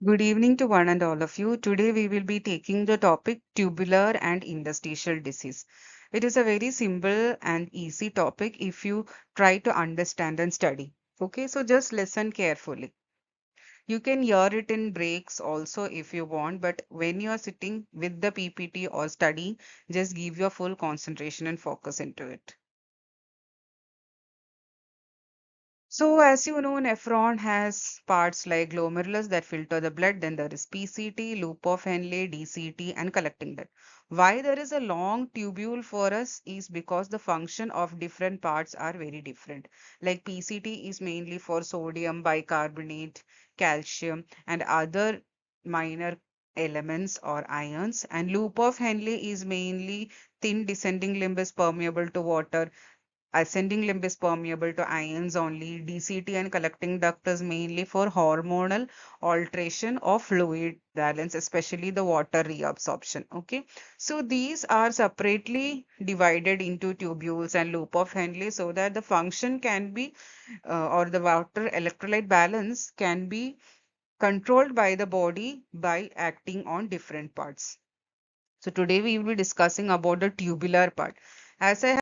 Good evening to one and all of you. Today we will be taking the topic tubular and interstitial disease. It is a very simple and easy topic if you try to understand and study. Okay, so just listen carefully. You can hear it in breaks also if you want, but when you are sitting with the PPT or studying, just give your full concentration and focus into it. So, as you know, nephron has parts like glomerulus that filter the blood, then there is PCT, loop of Henle, DCT, and collecting blood. Why there is a long tubule for us is because the function of different parts are very different. Like PCT is mainly for sodium, bicarbonate, calcium, and other minor elements or ions, and loop of Henle is mainly thin descending limb is permeable to water. Ascending limb is permeable to ions only. DCT and collecting duct is mainly for hormonal alteration of fluid balance, especially the water reabsorption. Okay, so these are separately divided into tubules and loop of Henle so that the function can be or the water electrolyte balance can be controlled by the body by acting on different parts. So today we will be discussing about the tubular part. As I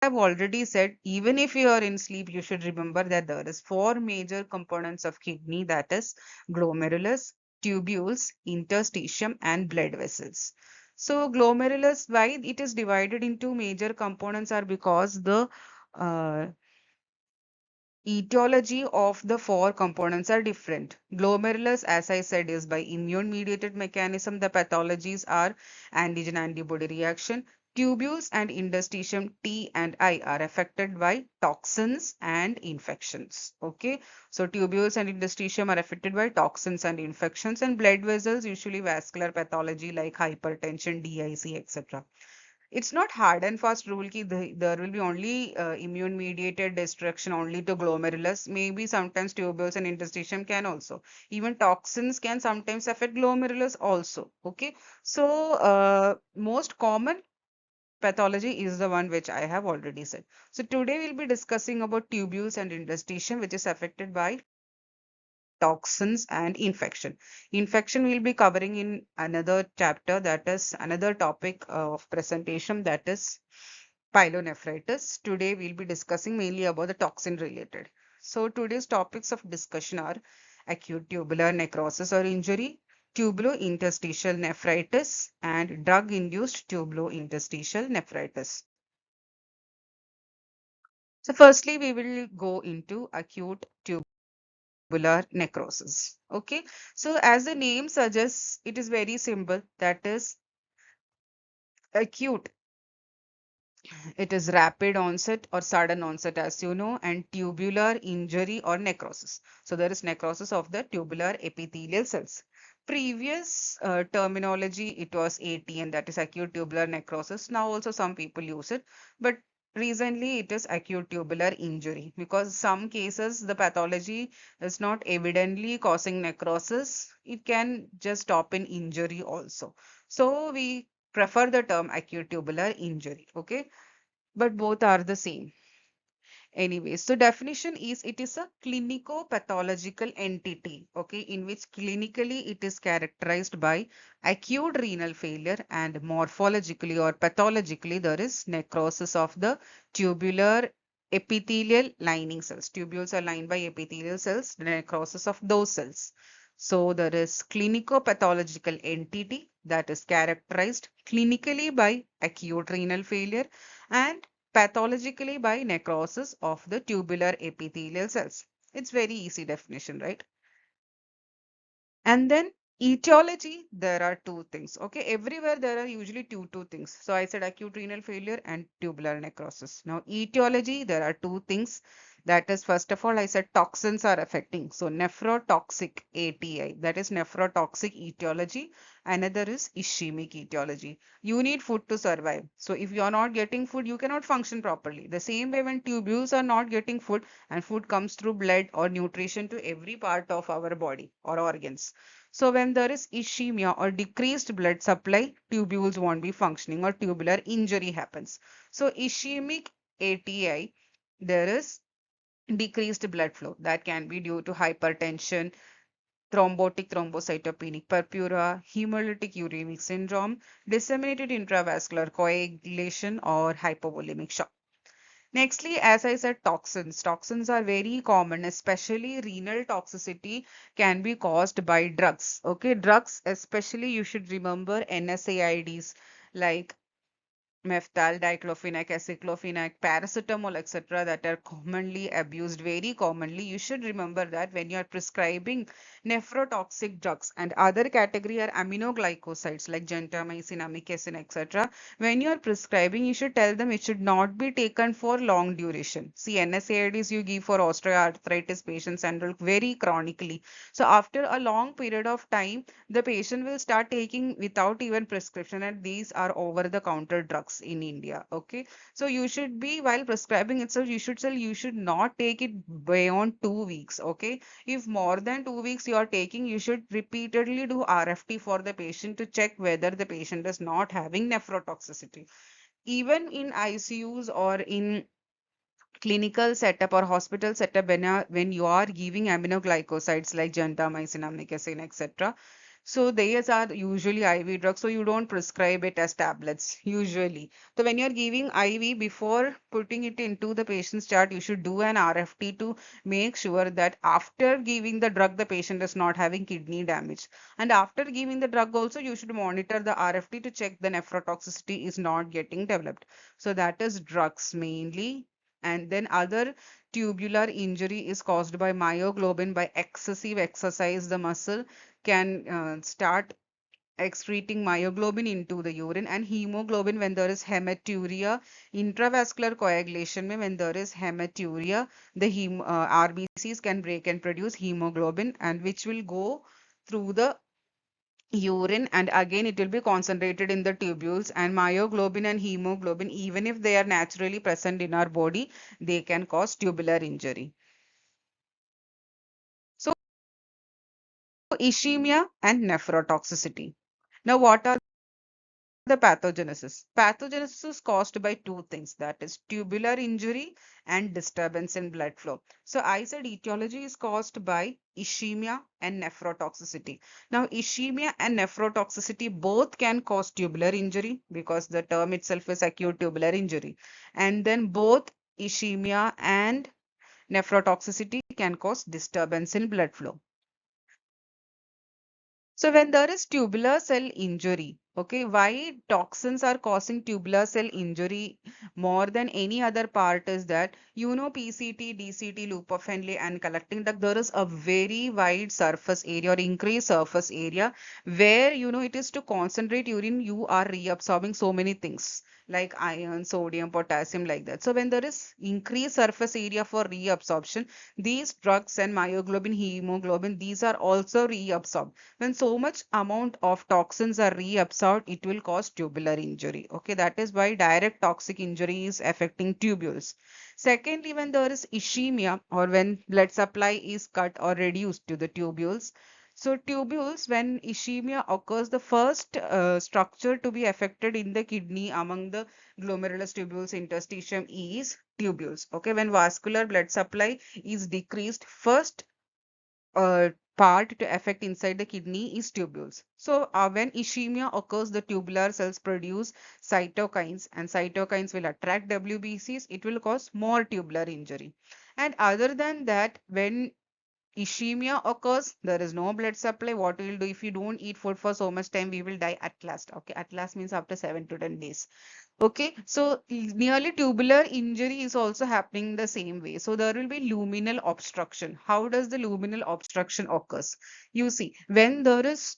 have already said, even if you are in sleep, you should remember that there is four major components of kidney, that is glomerulus, tubules, interstitium, and blood vessels. So glomerulus, why it is divided into major components are because the uh, etiology of the four components are different. Glomerulus, as I said, is by immune mediated mechanism. The pathologies are antigen antibody reaction. Tubules and interstitium T and I are affected by toxins and infections. Okay, so tubules and interstitium are affected by toxins and infections, and blood vessels, usually vascular pathology like hypertension, DIC, etc. It's not hard and fast rule ki there will be only immune mediated destruction only to glomerulus. Maybe sometimes tubules and interstitium can also. Even toxins can sometimes affect glomerulus also. Okay. So most common pathology is the one which I have already said. So today we'll be discussing about tubules and interstitium, which is affected by toxins and infection. Infection we'll be covering in another chapter, that is another topic of presentation, that is pyelonephritis. Today we'll be discussing mainly about the toxin related. So today's topics of discussion are acute tubular necrosis or injury, tubulointerstitial nephritis, and drug-induced tubulointerstitial nephritis. So firstly, we will go into acute tubular necrosis. Okay, so as the name suggests, it is very simple. That is acute. It is rapid onset or sudden onset, as you know, and tubular injury or necrosis. So there is necrosis of the tubular epithelial cells. Previous terminology, it was ATN, that is acute tubular necrosis. Now also some people use it, but recently it is acute tubular injury because some cases the pathology is not evidently causing necrosis. It can just stop in injury also. So we prefer the term acute tubular injury. Okay, but both are the same. Anyway, so definition is it is a clinico-pathological entity, okay, in which clinically it is characterized by acute renal failure and morphologically or pathologically there is necrosis of the tubular epithelial lining cells. Tubules are lined by epithelial cells, the necrosis of those cells. So there is clinico-pathological entity that is characterized clinically by acute renal failure and pathologically by necrosis of the tubular epithelial cells. It's very easy definition, right? And then etiology, there are two things. Okay, everywhere there are usually two things. So I said acute renal failure and tubular necrosis. Now etiology, there are two things. That is, first of all, I said toxins are affecting. So nephrotoxic ATI, that is nephrotoxic etiology. Another is ischemic etiology. You need food to survive. So if you are not getting food, you cannot function properly. The same way when tubules are not getting food and food comes through blood or nutrition to every part of our body or organs. So when there is ischemia or decreased blood supply, tubules won't be functioning or tubular injury happens. So ischemic ATI, there is decreased blood flow that can be due to hypertension, thrombotic thrombocytopenic purpura, hemolytic uremic syndrome, disseminated intravascular coagulation, or hypovolemic shock. Nextly, as I said, toxins. Toxins are very common, especially renal toxicity can be caused by drugs. Okay, drugs, especially you should remember NSAIDs like Meftal, diclofenac, aceclofenac, paracetamol, etc., that are commonly abused very commonly. You should remember that when you are prescribing nephrotoxic drugs, and other category are aminoglycosides like gentamicin, amikacin, etc. When you are prescribing, you should tell them it should not be taken for long duration. See, NSAIDs you give for osteoarthritis patients and very chronically. So after a long period of time, the patient will start taking without even prescription, and these are over the counter drugs in India. Okay, so you should be, while prescribing itself, you should tell you should not take it beyond 2 weeks. Okay, if more than 2 weeks you are taking, you should repeatedly do RFT for the patient to check whether the patient is not having nephrotoxicity. Even in ICUs or in clinical setup or hospital setup, when you are giving aminoglycosides like gentamicin, amikacin, etc. So these are usually IV drugs, so you don't prescribe it as tablets usually. So when you're giving IV, before putting it into the patient's chart, you should do an RFT to make sure that after giving the drug, the patient is not having kidney damage. And after giving the drug also, you should monitor the RFT to check the nephrotoxicity is not getting developed. So that is drugs mainly. And then other tubular injury is caused by myoglobin. By excessive exercise, the muscle can start excreting myoglobin into the urine, and hemoglobin when there is hematuria, intravascular coagulation when there is hematuria, the RBCs can break and produce hemoglobin, and which will go through the urine, and again it will be concentrated in the tubules. And myoglobin and hemoglobin, even if they are naturally present in our body, they can cause tubular injury. So ischemia and nephrotoxicity. Now, what are the pathogenesis? Pathogenesis is caused by two things, that is tubular injury and disturbance in blood flow. So I said etiology is caused by ischemia and nephrotoxicity. Now ischemia and nephrotoxicity both can cause tubular injury because the term itself is acute tubular injury. And then both ischemia and nephrotoxicity can cause disturbance in blood flow. So when there is tubular cell injury, okay, why toxins are causing tubular cell injury more than any other part is that, PCT, DCT, loop of Henle and collecting duct, there is a very wide surface area or increased surface area where, it is to concentrate urine, you are reabsorbing so many things like iron, sodium, potassium, like that. So when there is increased surface area for reabsorption, these drugs and myoglobin, hemoglobin, these are also reabsorbed. When so much amount of toxins are reabsorbed, it will cause tubular injury. Okay, that is why direct toxic injury is affecting tubules. Secondly, when there is ischemia or when blood supply is cut or reduced to the tubules. So tubules, when ischemia occurs, the first structure to be affected in the kidney among the glomerulus tubules interstitium is tubules. Okay, when vascular blood supply is decreased, first part to affect inside the kidney is tubules. So when ischemia occurs, the tubular cells produce cytokines, and cytokines will attract WBCs. It will cause more tubular injury. And other than that, when ischemia occurs, there is no blood supply. What we will do, if you don't eat food for so much time, we will die at last. Okay, at last means after 7 to 10 days. Okay, so nearly tubular injury is also happening the same way. So there will be luminal obstruction. How does the luminal obstruction occurs? You see, when there is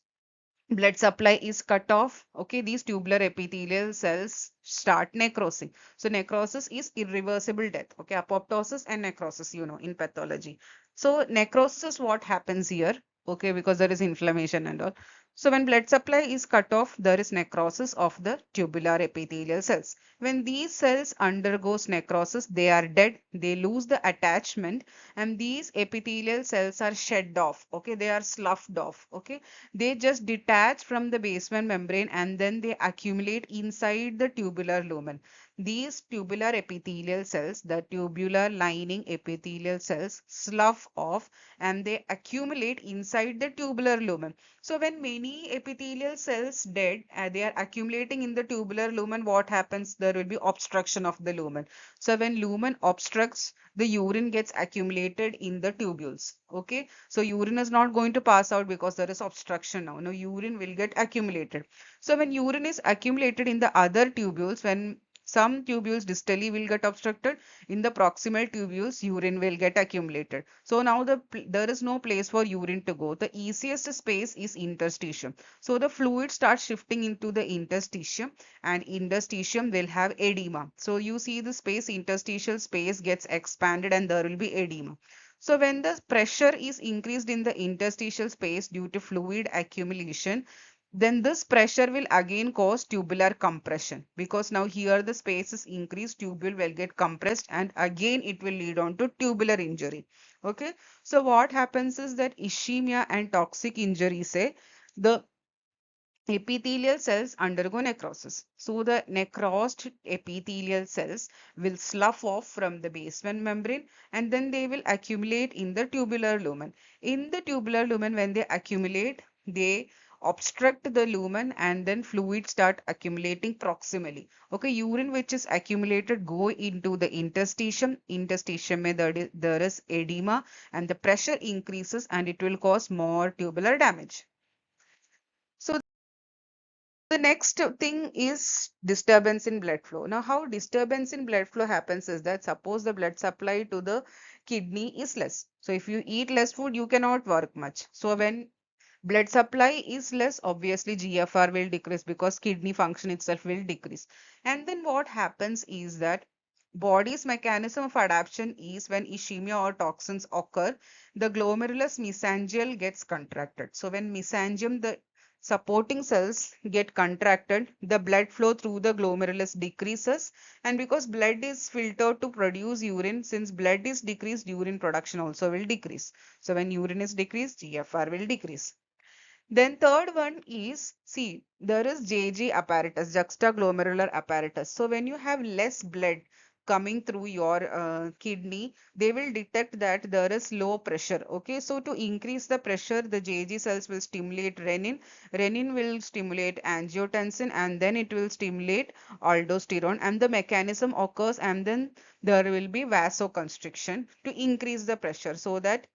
blood supply is cut off, okay, these tubular epithelial cells start necrosing. So necrosis is irreversible death. Okay, apoptosis and necrosis, in pathology. So necrosis, what happens here? Okay, because there is inflammation and all. So when blood supply is cut off, there is necrosis of the tubular epithelial cells. When these cells undergoes necrosis, they are dead, they lose the attachment, and these epithelial cells are shed off. Okay, they are sloughed off. Okay, they just detach from the basement membrane and then they accumulate inside the tubular lumen. these tubular epithelial cells, the tubular lining epithelial cells, slough off and they accumulate inside the tubular lumen. So when many epithelial cells dead, they are accumulating in the tubular lumen, what happens? There will be obstruction of the lumen. So when lumen obstructs, the urine gets accumulated in the tubules. Okay, so urine is not going to pass out because there is obstruction now. No, urine will get accumulated. So when urine is accumulated in the other tubules, when some tubules distally will get obstructed, in the proximal tubules, urine will get accumulated. So now there is no place for urine to go. The easiest space is interstitium. So the fluid starts shifting into the interstitium, and interstitium will have edema. So you see the space, interstitial space gets expanded and there will be edema. So when the pressure is increased in the interstitial space due to fluid accumulation, then this pressure will again cause tubular compression, because now here the space is increased, tubule will get compressed and again it will lead on to tubular injury. Okay, so what happens is that ischemia and toxic injury, say, the epithelial cells undergo necrosis. So the necrosed epithelial cells will slough off from the basement membrane and then they will accumulate in the tubular lumen. In the tubular lumen, when they accumulate, they obstruct the lumen and then fluid start accumulating proximally. Okay, urine which is accumulated go into the interstitium. Interstitium mein there is edema and the pressure increases and it will cause more tubular damage. So the next thing is disturbance in blood flow. Now, how disturbance in blood flow happens is that suppose the blood supply to the kidney is less. So, if you eat less food, you cannot work much. So, when blood supply is less, obviously GFR will decrease because kidney function itself will decrease. And then what happens is that body's mechanism of adaptation is when ischemia or toxins occur, the glomerulus mesangial gets contracted. So when mesangium, the supporting cells get contracted, the blood flow through the glomerulus decreases, and because blood is filtered to produce urine, since blood is decreased, urine production also will decrease. So when urine is decreased, GFR will decrease. Then third one is, see, there is JG apparatus, juxtaglomerular apparatus. So when you have less blood coming through your kidney, they will detect that there is low pressure. Okay, so to increase the pressure, the JG cells will stimulate renin. Renin will stimulate angiotensin and then it will stimulate aldosterone, and the mechanism occurs and then there will be vasoconstriction to increase the pressure so that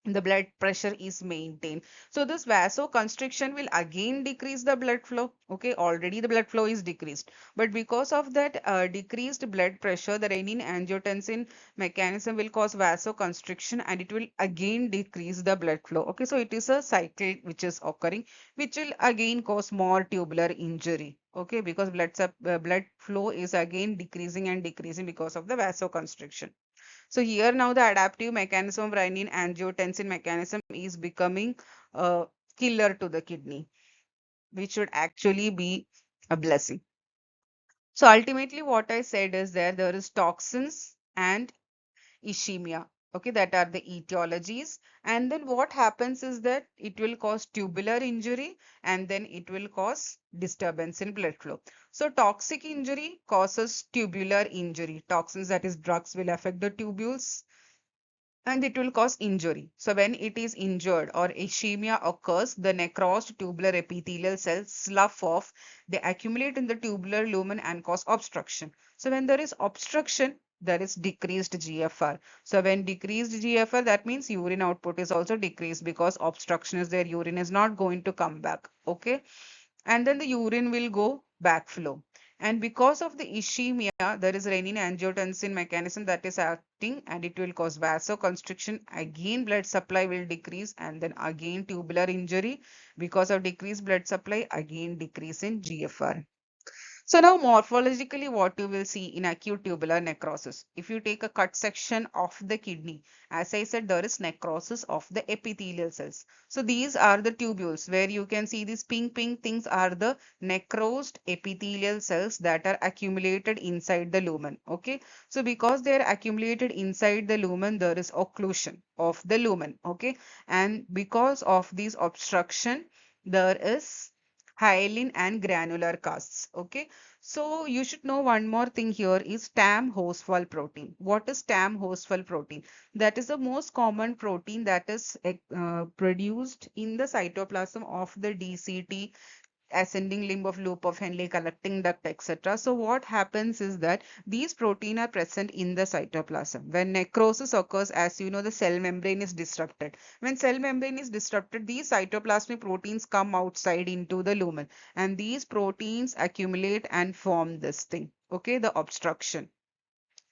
the blood pressure is maintained. So this vasoconstriction will again decrease the blood flow. Okay, already the blood flow is decreased, but because of that decreased blood pressure, the renin angiotensin mechanism will cause vasoconstriction and it will again decrease the blood flow. Okay, so it is a cycle which is occurring, which will again cause more tubular injury. Okay, because blood flow is again decreasing and decreasing because of the vasoconstriction. So here now the adaptive mechanism of renin angiotensin mechanism is becoming a killer to the kidney, which should actually be a blessing. So ultimately what I said is there is toxins and ischemia. Okay, that are the etiologies. And then what happens is that it will cause tubular injury and then it will cause disturbance in blood flow. So toxic injury causes tubular injury. Toxins, that is drugs, will affect the tubules and it will cause injury. So when it is injured or ischemia occurs, the necrosed tubular epithelial cells slough off, they accumulate in the tubular lumen and cause obstruction. So when there is obstruction, there is decreased GFR. So when decreased GFR, that means urine output is also decreased because obstruction is there, urine is not going to come back. Okay, and then the urine will go backflow. And because of the ischemia, there is renin angiotensin mechanism that is acting and it will cause vasoconstriction. Again, blood supply will decrease and then again tubular injury. Because of decreased blood supply, again decrease in GFR. So now morphologically what you will see in acute tubular necrosis. If you take a cut section of the kidney, as I said, there is necrosis of the epithelial cells. So these are the tubules where you can see these pink things are the necrosed epithelial cells that are accumulated inside the lumen. Okay. So because they are accumulated inside the lumen, there is occlusion of the lumen. Okay. And because of this obstruction, there is hyaline and granular casts. Okay, so you should know one more thing here is TAM host wall protein. What is TAM host wall protein? That is the most common protein that is produced in the cytoplasm of the DCT, ascending limb of loop of Henle, collecting duct, etc. So what happens is that these protein are present in the cytoplasm. When necrosis occurs, as you know, the cell membrane is disrupted. When cell membrane is disrupted, these cytoplasmic proteins come outside into the lumen, and these proteins accumulate and form this thing. Okay, the obstruction.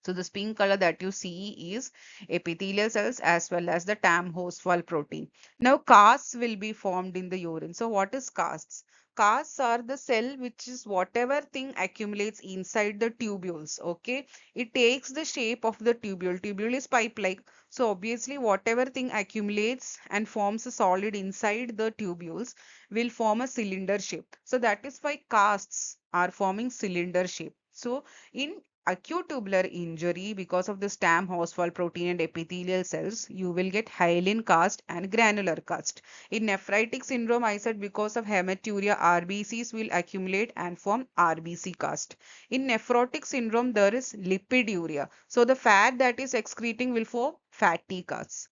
So the pink color that you see is epithelial cells as well as the TAM host wall protein. Now casts will be formed in the urine. So what is casts? Casts are the cell which is whatever thing accumulates inside the tubules. Okay, it takes the shape of the tubule. Tubule is pipe-like. So obviously whatever thing accumulates and forms a solid inside the tubules will form a cylinder shape. So that is why casts are forming cylinder shape. So in acute tubular injury, because of the stem host wall protein and epithelial cells, you will get hyaline cast and granular cast. In nephritic syndrome, I said because of hematuria, RBCs will accumulate and form RBC cast. In nephrotic syndrome, there is lipiduria. So the fat that is excreting will form fatty casts.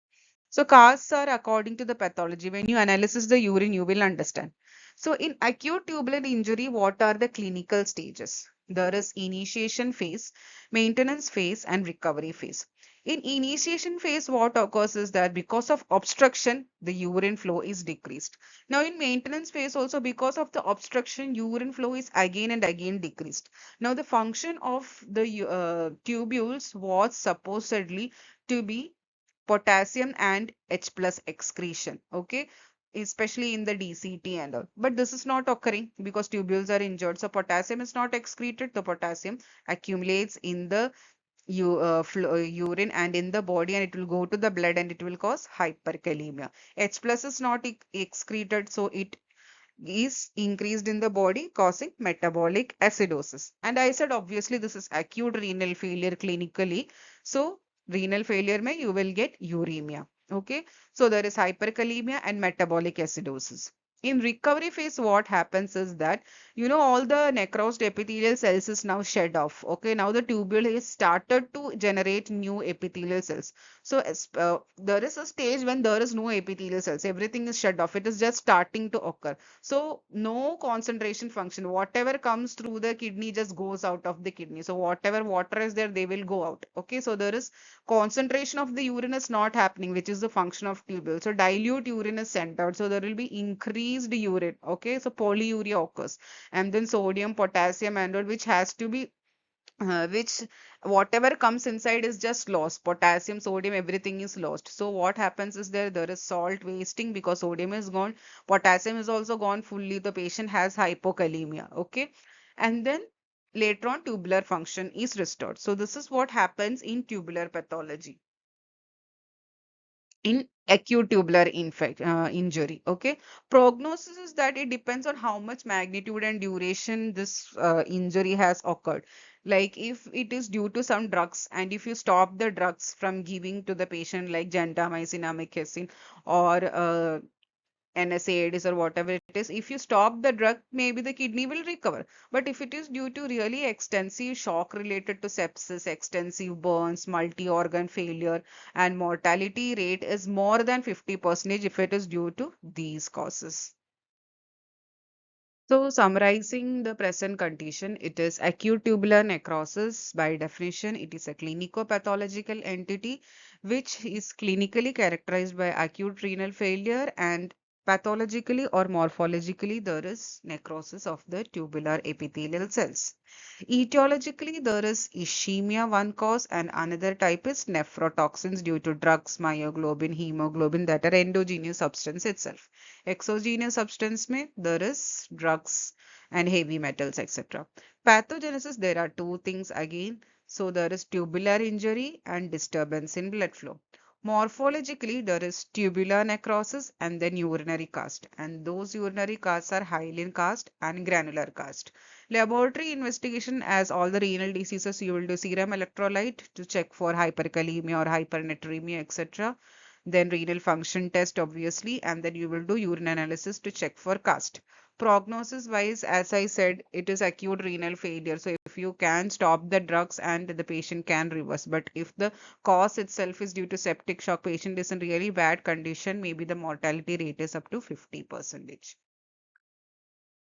So casts are according to the pathology. When you analysis the urine, you will understand. So in acute tubular injury, what are the clinical stages? There is initiation phase, maintenance phase, and recovery phase. In initiation phase, what occurs is that because of obstruction, the urine flow is decreased. Now in maintenance phase also, because of the obstruction, urine flow is again and again decreased. Now the function of the tubules was supposedly to be potassium and H plus excretion. Okay, especially in the DCT and all. But this is not occurring because tubules are injured. So potassium is not excreted. The potassium accumulates in the urine and in the body, and it will go to the blood and it will cause hyperkalemia. H plus is not excreted, so it is increased in the body, causing metabolic acidosis. And I said obviously this is acute renal failure clinically. So renal failure may you will get uremia. Okay, so there is hyperkalemia and metabolic acidosis. In recovery phase, what happens is that all the necrosed epithelial cells is now shed off. Okay, now the tubule has started to generate new epithelial cells. So there is a stage when there is no epithelial cells, everything is shut off, it is just starting to occur. So no concentration function. Whatever comes through the kidney just goes out of the kidney. So whatever water is there, they will go out. Okay. So there is concentration of the urine is not happening, which is the function of tubule. So dilute urine is sent out. So there will be increased urine. Okay. So polyuria occurs. And then sodium, potassium, and all, which has to be which whatever comes inside is just lost. Potassium, sodium, everything is lost. So what happens is there is salt wasting because sodium is gone, potassium is also gone fully, the patient has hypokalemia. Okay, and then later on tubular function is restored. So this is what happens in tubular pathology, in acute tubular injury. Okay, prognosis is that it depends on how much magnitude and duration this injury has occurred. Like if it is due to some drugs, and if you stop the drugs from giving to the patient like gentamicin, amikacin, or NSAIDs or whatever it is, if you stop the drug, maybe the kidney will recover. But if it is due to really extensive shock related to sepsis, extensive burns, multi-organ failure, and mortality rate is more than 50% if it is due to these causes. So, summarizing the present condition, it is acute tubular necrosis. By definition, it is a clinico-pathological entity which is clinically characterized by acute renal failure, and pathologically or morphologically there is necrosis of the tubular epithelial cells. Etiologically, there is ischemia, one cause, and another type is nephrotoxins due to drugs, myoglobin, hemoglobin, that are endogenous substance itself. Exogenous substance may there is drugs and heavy metals, etc. Pathogenesis, there are two things again. So there is tubular injury and disturbance in blood flow. Morphologically, there is tubular necrosis and then urinary cast, and those urinary casts are hyaline cast and granular cast. Laboratory investigation, as all the renal diseases, you will do serum electrolyte to check for hyperkalemia or hypernatremia, etc. Then renal function test, obviously, and then you will do urine analysis to check for cast. Prognosis wise, as I said, it is acute renal failure. So if you can stop the drugs and the patient can reverse. But if the cause itself is due to septic shock, patient is in really bad condition, maybe the mortality rate is up to 50%.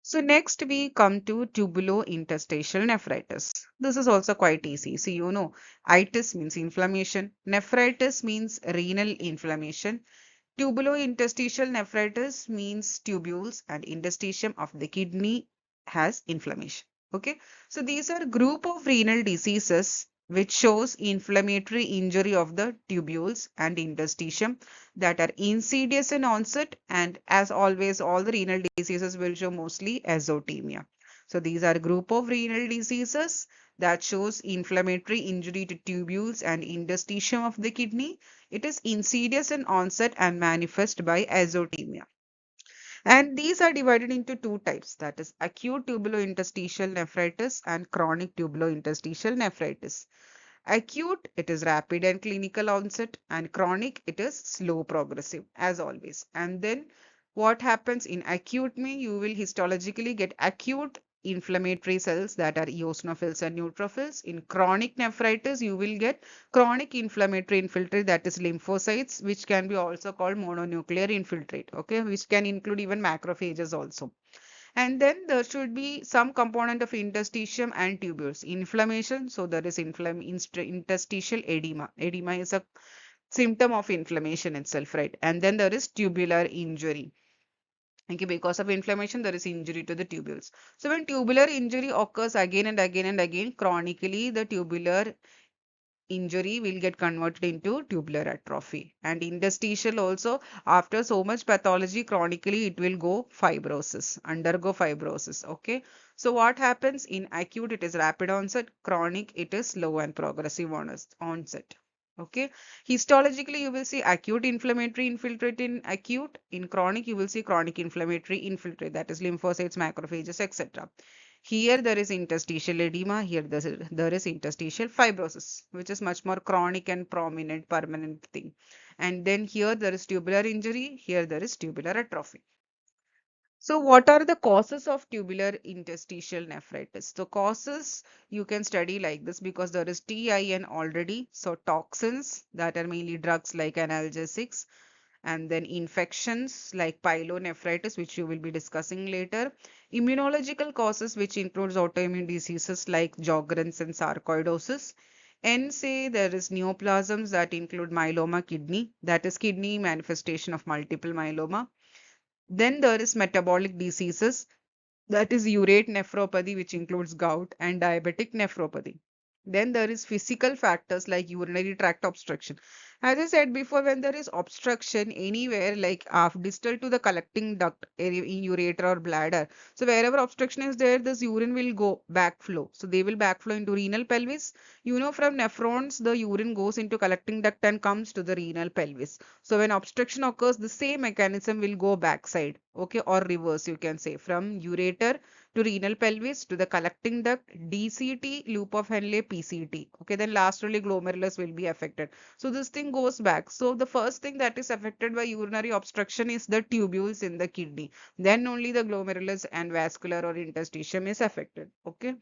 So next we come to tubulointerstitial nephritis. This is also quite easy. So itis means inflammation, nephritis means renal inflammation. Tubulointerstitial nephritis means tubules and interstitium of the kidney has inflammation. Okay, so these are group of renal diseases which shows inflammatory injury of the tubules and interstitium that are insidious in onset, and as always all the renal diseases will show mostly azotemia. So these are group of renal diseases that shows inflammatory injury to tubules and interstitium of the kidney. It is insidious in onset and manifest by azotemia. And these are divided into two types, that is acute tubulointerstitial nephritis and chronic tubulointerstitial nephritis. Acute, it is rapid and clinical onset, and chronic, it is slow progressive, as always. And then what happens in acute me, you will histologically get acute inflammatory cells that are eosinophils and neutrophils. In chronic nephritis, you will get chronic inflammatory infiltrate, that is lymphocytes, which can be also called mononuclear infiltrate, okay, which can include even macrophages also. And then there should be some component of interstitium and tubules. Inflammation, so there is interstitial edema. Edema is a symptom of inflammation itself, right? And then there is tubular injury. Okay, because of inflammation, there is injury to the tubules. So when tubular injury occurs again and again and again, chronically, the tubular injury will get converted into tubular atrophy. And interstitial also, after so much pathology, chronically it will go fibrosis, undergo fibrosis. Okay. So what happens in acute, it is rapid onset, chronic, it is slow and progressive onset. Okay. Histologically, you will see acute inflammatory infiltrate in acute. In chronic, you will see chronic inflammatory infiltrate, that is lymphocytes, macrophages, etc. Here there is interstitial edema, here there is interstitial fibrosis, which is much more chronic and prominent, permanent thing. And then here there is tubular injury, here there is tubular atrophy. So what are the causes of tubular interstitial nephritis? So causes you can study like this because there is TIN already. So toxins that are mainly drugs like analgesics, and then infections like pyelonephritis, which you will be discussing later. Immunological causes, which includes autoimmune diseases like Sjogren's and sarcoidosis. And say there is neoplasms that include myeloma kidney, that is kidney manifestation of multiple myeloma. Then there is metabolic diseases, that is urate nephropathy, which includes gout and diabetic nephropathy. Then there is physical factors like urinary tract obstruction. As I said before, when there is obstruction anywhere like distal to the collecting duct area in ureter or bladder, so wherever obstruction is there, this urine will go backflow. So they will backflow into renal pelvis. From nephrons, the urine goes into collecting duct and comes to the renal pelvis. So when obstruction occurs, the same mechanism will go backside, okay, or reverse, you can say, from ureter to renal pelvis to the collecting duct, DCT, loop of Henle, PCT. Okay, then last only glomerulus will be affected. So this thing goes back. So the first thing that is affected by urinary obstruction is the tubules in the kidney. Then only the glomerulus and vascular or interstitium is affected. Okay.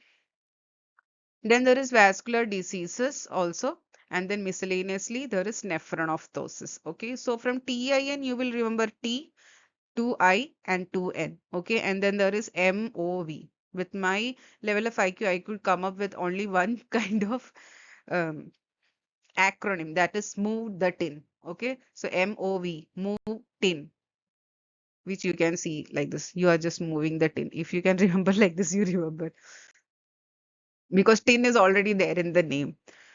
Then there is vascular diseases also. And then miscellaneously, there is nephronophthosis. Okay. So from TIN, you will remember T, 2I and 2N. Okay. And then there is MOV. With my level of IQ, I could come up with only one kind of um, acronym, that is move the tin. Okay. So MOV, move tin, which you can see like this. You are just moving the tin. If you can remember like this, you remember, because tin is already there in the name.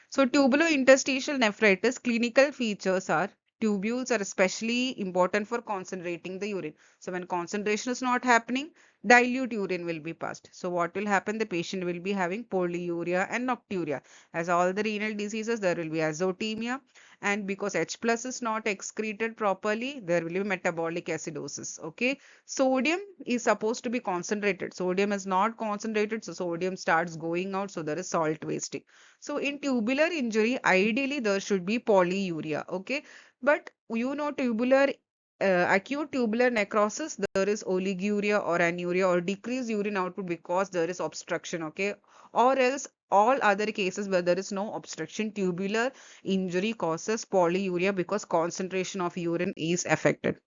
So tubulointerstitial nephritis clinical features are tubules are especially important for concentrating the urine. So when concentration is not happening, dilute urine will be passed. So what will happen? The patient will be having polyuria and nocturia. As all the renal diseases, there will be azotemia, and because H plus is not excreted properly, there will be metabolic acidosis. Okay. Sodium is supposed to be concentrated. Sodium is not concentrated, so sodium starts going out, so there is salt wasting. So in tubular injury, ideally there should be polyuria. Okay. But tubular acute tubular necrosis, there is oliguria or anuria or decreased urine output because there is obstruction, okay? Or else all other cases where there is no obstruction, tubular injury causes polyuria because concentration of urine is affected.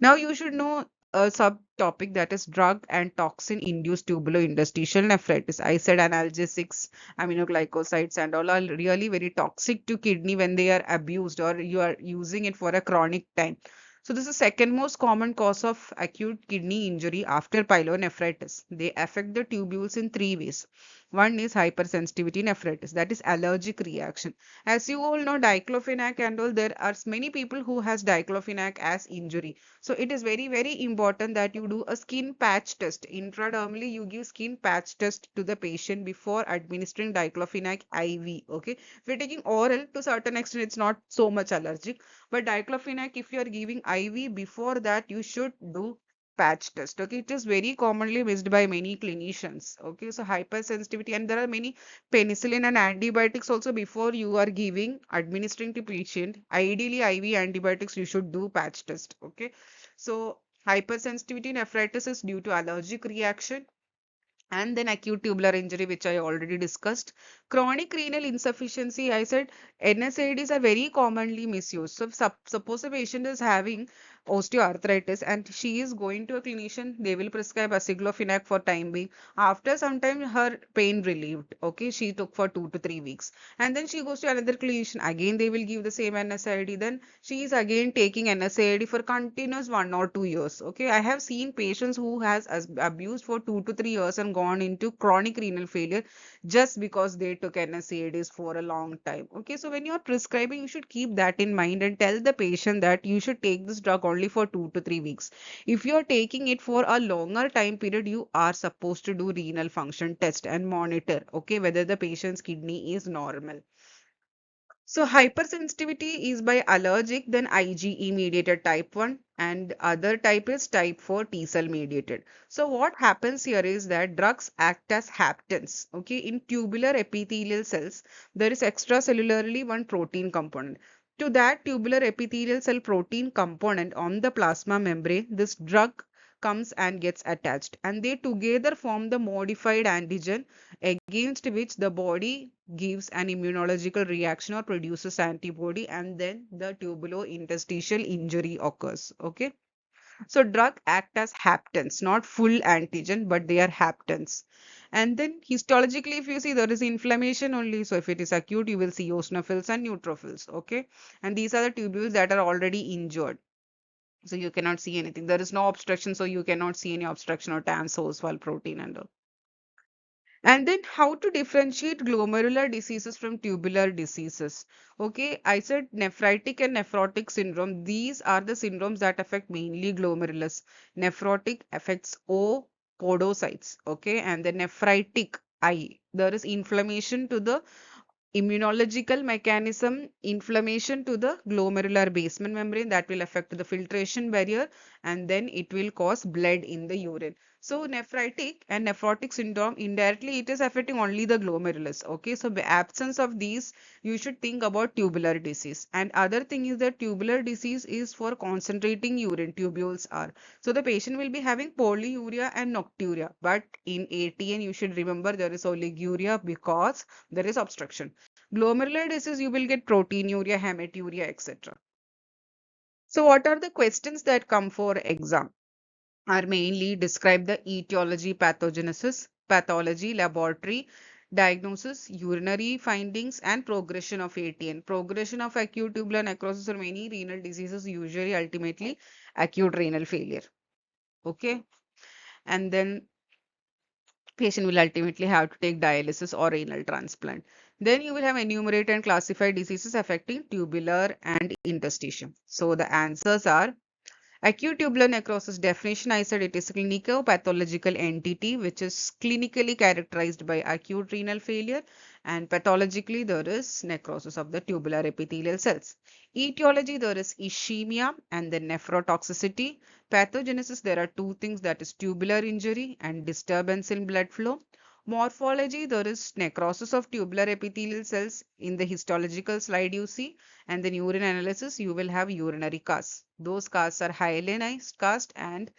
Now you should know a subtopic that is drug and toxin induced tubular interstitial nephritis. I said analgesics, aminoglycosides, and all are really very toxic to kidney when they are abused or you are using it for a chronic time. So this is second most common cause of acute kidney injury after pyelonephritis. They affect the tubules in three ways. One is hypersensitivity nephritis, that is allergic reaction. As you all know, diclofenac and all, there are many people who has diclofenac as injury. So it is very, very important that you do a skin patch test. Intradermally, you give skin patch test to the patient before administering diclofenac IV. Okay. If you're taking oral, to certain extent, it's not so much allergic. But diclofenac, if you're giving IV, before that, you should do patch test. Okay. It is very commonly missed by many clinicians. Okay. So hypersensitivity, and there are many penicillin and antibiotics also before you are giving administering to patient. Ideally, IV antibiotics you should do patch test. Okay. So hypersensitivity nephritis is due to allergic reaction, and then acute tubular injury, which I already discussed. Chronic renal insufficiency, I said NSAIDs are very commonly misused. So, suppose a patient is having osteoarthritis and she is going to a clinician, they will prescribe aceclofenac for time being. After some time, her pain relieved. Okay, she took for 2 to 3 weeks, and then she goes to another clinician. Again, they will give the same NSAID. Then she is again taking NSAID for continuous 1 or 2 years. Okay, I have seen patients who has abused for 2 to 3 years and gone into chronic renal failure just because they took NSAIDs for a long time. Okay, so when you are prescribing, you should keep that in mind and tell the patient that you should take this drug only for 2 to 3 weeks. If you are taking it for a longer time period, you are supposed to do renal function test and monitor, okay, whether the patient's kidney is normal. So hypersensitivity is by allergic, then IgE mediated type 1, and other type is type 4 T cell mediated. So what happens here is that drugs act as haptens. Okay, in tubular epithelial cells, there is extracellularly one protein component. To that tubular epithelial cell protein component on the plasma membrane, this drug comes and gets attached, and they together form the modified antigen against which the body gives an immunological reaction or produces antibody, and then the tubulointerstitial injury occurs. Okay, so drug act as haptens, not full antigen, but they are haptens. And then histologically, if you see, there is inflammation only. So if it is acute, you will see eosinophils and neutrophils. Okay, and these are the tubules that are already injured. So you cannot see anything. There is no obstruction, so you cannot see any obstruction or TANS, Oswald protein and all. And then how to differentiate glomerular diseases from tubular diseases. Okay, I said nephritic and nephrotic syndrome. These are the syndromes that affect mainly glomerulus. Nephrotic affects O podocytes. Okay, and the nephritic I. There is inflammation to the immunological mechanism, inflammation to the glomerular basement membrane that will affect the filtration barrier, and then it will cause blood in the urine. So nephritic and nephrotic syndrome, indirectly it is affecting only the glomerulus. Okay, so the absence of these, you should think about tubular disease. And other thing is that tubular disease is for concentrating urine, tubules are. So the patient will be having polyuria and nocturia, but in ATN you should remember there is oliguria because there is obstruction. Glomerular disease, you will get proteinuria, hematuria, etc. So what are the questions that come for exam? Are mainly describe the etiology, pathogenesis, pathology, laboratory, diagnosis, urinary findings, and progression of ATN. Progression of acute tubular necrosis or many renal diseases, usually ultimately acute renal failure. Okay. And then patient will ultimately have to take dialysis or renal transplant. Then you will have enumerate and classify diseases affecting tubular and interstitium. So the answers are acute tubular necrosis definition. I said it is a clinical pathological entity which is clinically characterized by acute renal failure, and pathologically there is necrosis of the tubular epithelial cells. Etiology, there is ischemia and then nephrotoxicity. Pathogenesis, there are two things, that is tubular injury and disturbance in blood flow. Morphology, there is necrosis of tubular epithelial cells in the histological slide you see, and then urine analysis, you will have urinary casts. Those casts are hyalinized cast and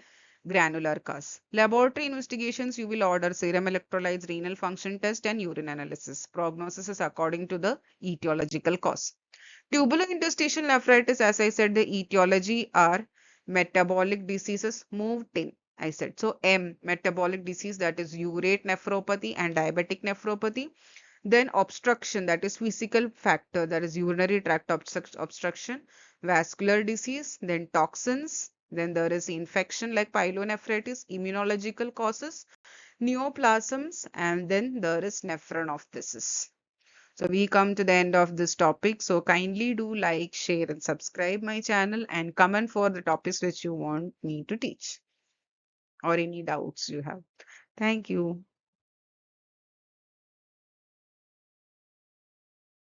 granular casts. Laboratory investigations, you will order serum electrolytes, renal function test, and urine analysis. Prognosis is according to the etiological cause. Tubular interstitial nephritis, as I said, the etiology are metabolic diseases moved in. I said so. Metabolic disease, that is urate nephropathy and diabetic nephropathy. Then obstruction, that is physical factor, that is urinary tract obstruction, vascular disease, then toxins, then there is infection like pyelonephritis, immunological causes, neoplasms, and then there is nephronophthisis. So we come to the end of this topic. So kindly do like, share, and subscribe my channel and comment for the topics which you want me to teach or any doubts you have. Thank you.